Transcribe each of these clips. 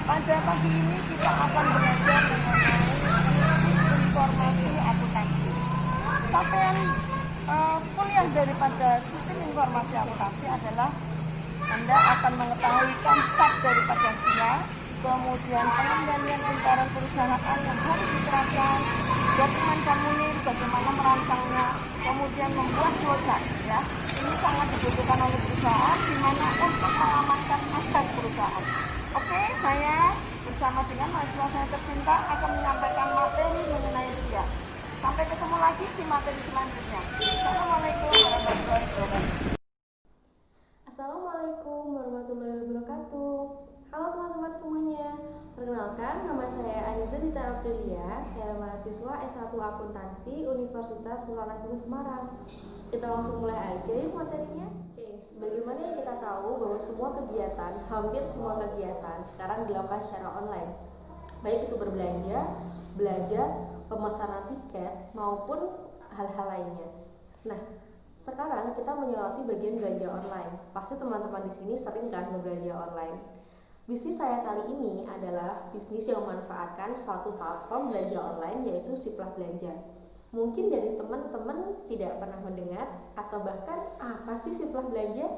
Pada pagi ini kita akan belajar mengenai informasi akuntansi. Capaian kuliah daripada sistem informasi akuntansi adalah Anda akan mengetahui konsep daripada SIA, kemudian pengendalian lingkaran perusahaan yang harus diterapkan, dokumen formulir, bagaimana merancangnya, kemudian membuat flowchart. Ya, ini sangat dibutuhkan oleh perusahaan, di mana untuk mengamankan aset perusahaan. Oke, saya bersama dengan mahasiswa saya tercinta akan menyampaikan materi mengenai SIA. Sampai ketemu lagi di materi selanjutnya. Assalamualaikum warahmatullahi wabarakatuh. Assalamualaikum warahmatullahi wabarakatuh. Halo teman-teman semuanya. Perkenalkan, nama saya Aniza Dita Aprilia. Saya mahasiswa S1 Akuntansi Universitas Nurul Semarang. Kita langsung mulai aja yuk materinya. Sebagaimana yang kita tahu bahwa hampir semua kegiatan sekarang dilakukan secara online. Baik itu berbelanja, belajar, pemesanan tiket maupun hal-hal lainnya. Nah, sekarang kita menyoroti bagian belanja online. Pasti teman-teman di sini sering kan berbelanja online. Bisnis saya kali ini adalah bisnis yang memanfaatkan suatu platform belanja online, yaitu Siplah Belanja. Mungkin dari teman-teman tidak pernah mendengar atau bahkan apa sih Siplah Belanja?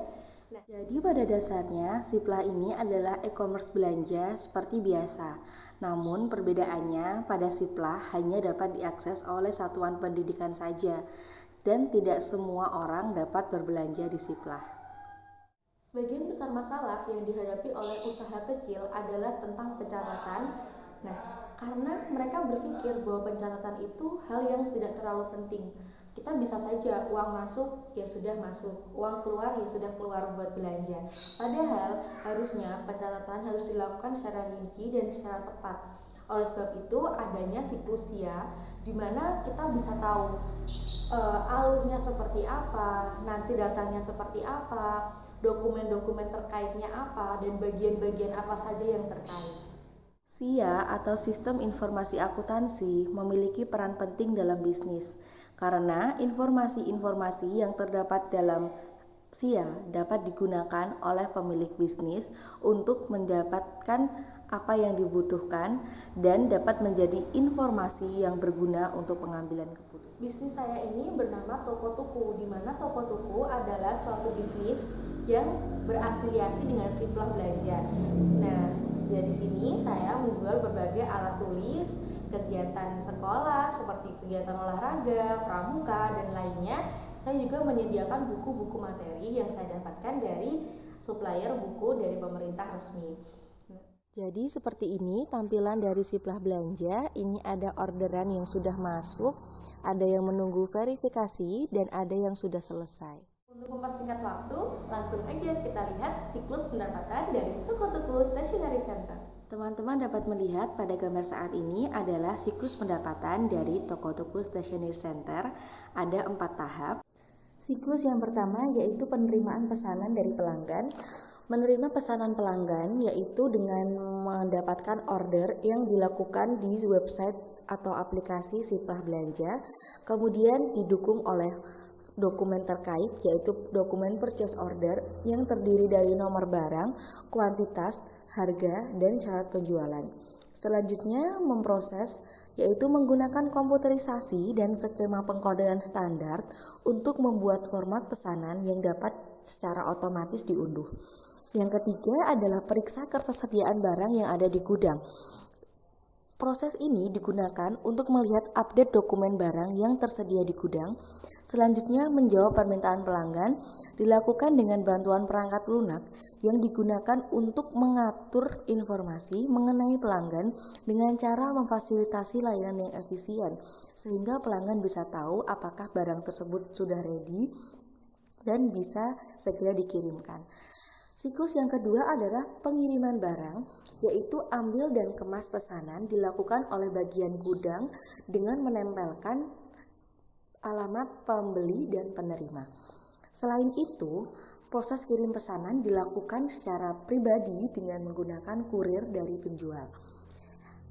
Nah, jadi pada dasarnya Siplah ini adalah e-commerce belanja seperti biasa. Namun perbedaannya pada Siplah hanya dapat diakses oleh satuan pendidikan saja dan tidak semua orang dapat berbelanja di Siplah. Sebagian besar masalah yang dihadapi oleh usaha kecil adalah tentang pencatatan. Nah, karena mereka berpikir bahwa pencatatan itu hal yang tidak terlalu penting. Kita bisa saja uang masuk ya sudah masuk, uang keluar ya sudah keluar buat belanja. Padahal harusnya pencatatan harus dilakukan secara rinci dan secara tepat. Oleh sebab itu adanya siklus SIA, di mana kita bisa tahu alurnya seperti apa, nanti datanya seperti apa, dokumen-dokumen terkaitnya apa, dan bagian-bagian apa saja yang terkait. SIA atau Sistem Informasi Akuntansi memiliki peran penting dalam bisnis karena informasi-informasi yang terdapat dalam SIA dapat digunakan oleh pemilik bisnis untuk mendapatkan apa yang dibutuhkan dan dapat menjadi informasi yang berguna untuk pengambilan keputusan. Bisnis saya ini bernama Toko Tuku, di mana Toko Tuku adalah suatu bisnis yang berafiliasi dengan Siplah Belanja. Nah, di sini saya menjual berbagai alat tulis, kegiatan sekolah seperti kegiatan olahraga, pramuka, dan lainnya. Saya juga menyediakan buku-buku materi yang saya dapatkan dari supplier buku dari pemerintah resmi. Jadi seperti ini tampilan dari Siplah Belanja. Ini ada orderan yang sudah masuk, ada yang menunggu verifikasi, dan ada yang sudah selesai. Untuk mempersingkat waktu, langsung aja kita lihat siklus pendapatan dari Toko Tuku Stationery Center. Teman-teman dapat melihat pada gambar saat ini adalah siklus pendapatan dari Toko Tuku Stationery Center. Ada 4 tahap. Siklus yang pertama yaitu penerimaan pesanan dari pelanggan. Menerima pesanan pelanggan yaitu dengan mendapatkan order yang dilakukan di website atau aplikasi Siplah Belanja, kemudian didukung oleh dokumen terkait yaitu dokumen purchase order yang terdiri dari nomor barang, kuantitas, harga, dan syarat penjualan. Selanjutnya memproses yaitu menggunakan komputerisasi dan skema pengkodean standar untuk membuat format pesanan yang dapat secara otomatis diunduh. Yang ketiga adalah periksa ketersediaan barang yang ada di gudang. Proses ini digunakan untuk melihat update dokumen barang yang tersedia di gudang. Selanjutnya menjawab permintaan pelanggan dilakukan dengan bantuan perangkat lunak yang digunakan untuk mengatur informasi mengenai pelanggan dengan cara memfasilitasi layanan yang efisien sehingga pelanggan bisa tahu apakah barang tersebut sudah ready dan bisa segera dikirimkan. Siklus yang kedua adalah pengiriman barang, yaitu ambil dan kemas pesanan dilakukan oleh bagian gudang dengan menempelkan alamat pembeli dan penerima. Selain itu, proses kirim pesanan dilakukan secara pribadi dengan menggunakan kurir dari penjual.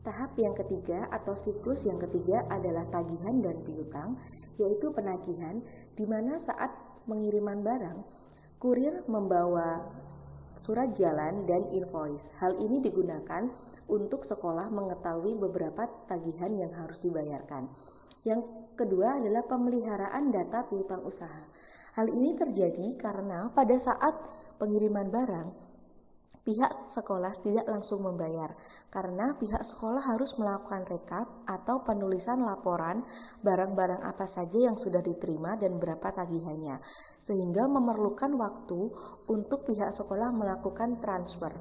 Tahap yang ketiga atau siklus yang ketiga adalah tagihan dan piutang, yaitu penagihan, di mana saat pengiriman barang, kurir membawa surat jalan, dan invoice. Hal ini digunakan untuk sekolah mengetahui beberapa tagihan yang harus dibayarkan. Yang kedua adalah pemeliharaan data piutang usaha. Hal ini terjadi karena pada saat pengiriman barang, pihak sekolah tidak langsung membayar karena pihak sekolah harus melakukan rekap atau penulisan laporan barang-barang apa saja yang sudah diterima dan berapa tagihannya, sehingga memerlukan waktu untuk pihak sekolah melakukan transfer.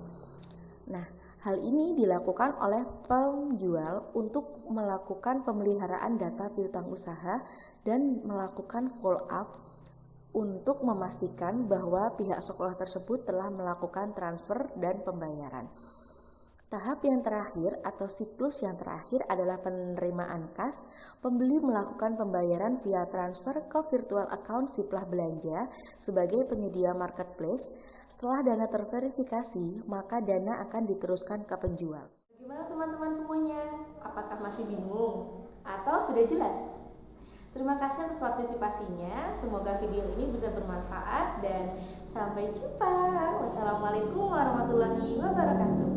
Nah, hal ini dilakukan oleh penjual untuk melakukan pemeliharaan data piutang usaha dan melakukan follow up untuk memastikan bahwa pihak sekolah tersebut telah melakukan transfer dan pembayaran. Tahap yang terakhir atau siklus yang terakhir adalah penerimaan kas. Pembeli melakukan pembayaran via transfer ke virtual account Siplah Belanja sebagai penyedia marketplace. Setelah dana terverifikasi, maka dana akan diteruskan ke penjual. Bagaimana teman-teman semuanya? Apakah masih bingung? Atau sudah jelas? Terima kasih atas partisipasinya. Semoga video ini bisa bermanfaat dan sampai jumpa. Wassalamualaikum warahmatullahi wabarakatuh.